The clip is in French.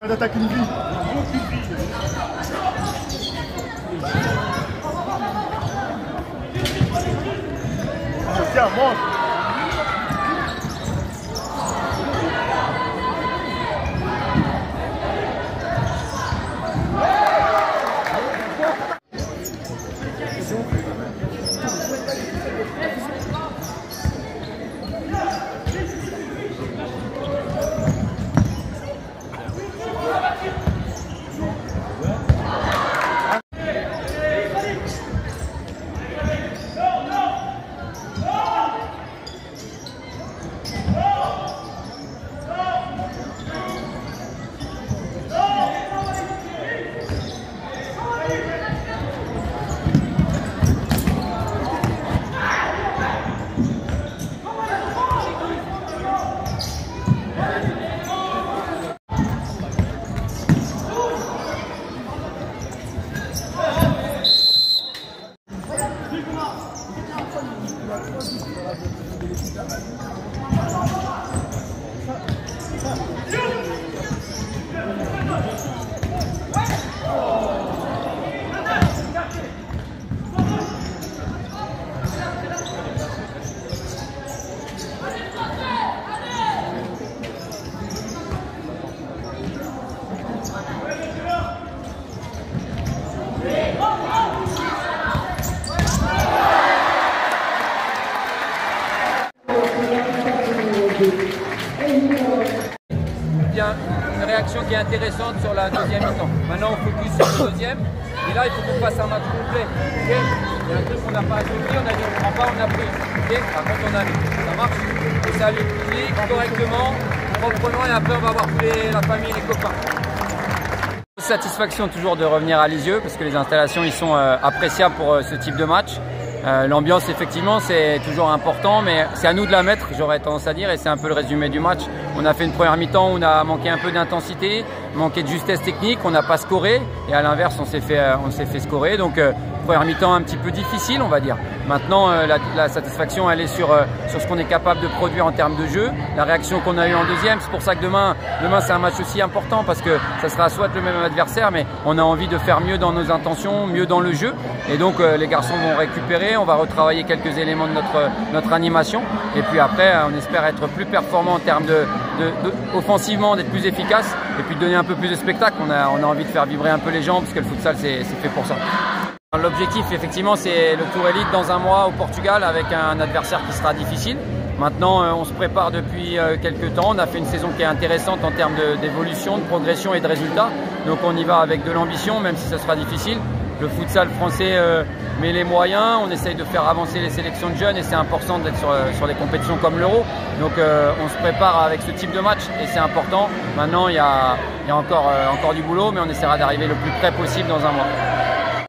D'attaque une vie. Tiens, mange. Bien, une réaction qui est intéressante sur la deuxième mi-temps. Maintenant, on focus sur le deuxième. Et là, il faut qu'on fasse un match complet. Okay, il y a un truc qu'on n'a pas accompli, on a dit on ne prend pas, on a pris. Okay, par contre, on a mis. Ça marche. Et ça lui public correctement, proprement, et après, on va voir tous la famille, les copains. Satisfaction toujours de revenir à Lisieux parce que les installations ils sont appréciables pour ce type de match. L'ambiance effectivement c'est toujours important, mais c'est à nous de la mettre, j'aurais tendance à dire, et c'est un peu le résumé du match. On a fait une première mi-temps où on a manqué un peu d'intensité, manqué de justesse technique, on n'a pas scoré, et à l'inverse on s'est fait scorer. Donc première mi-temps un petit peu difficile on va dire. Maintenant la satisfaction elle est sur ce qu'on est capable de produire en termes de jeu, la réaction qu'on a eue en deuxième. C'est pour ça que demain c'est un match aussi important parce que ça sera soit le même adversaire, mais on a envie de faire mieux dans nos intentions, mieux dans le jeu, et donc les garçons vont récupérer, on va retravailler quelques éléments de notre animation, et puis après on espère être plus performant en termes offensivement, d'être plus efficace, et puis de donner un peu plus de spectacle. On a envie de faire vibrer un peu les gens parce que le futsal c'est fait pour ça. L'objectif effectivement c'est le Tour Élite dans un mois au Portugal avec un adversaire qui sera difficile. Maintenant on se prépare depuis quelques temps, on a fait une saison qui est intéressante en termes d'évolution, de progression et de résultats. Donc on y va avec de l'ambition même si ça sera difficile. Le futsal français met les moyens, on essaye de faire avancer les sélections de jeunes et c'est important d'être sur des compétitions comme l'Euro. Donc on se prépare avec ce type de match et c'est important. Maintenant il y a encore du boulot, mais on essaiera d'arriver le plus près possible dans un mois.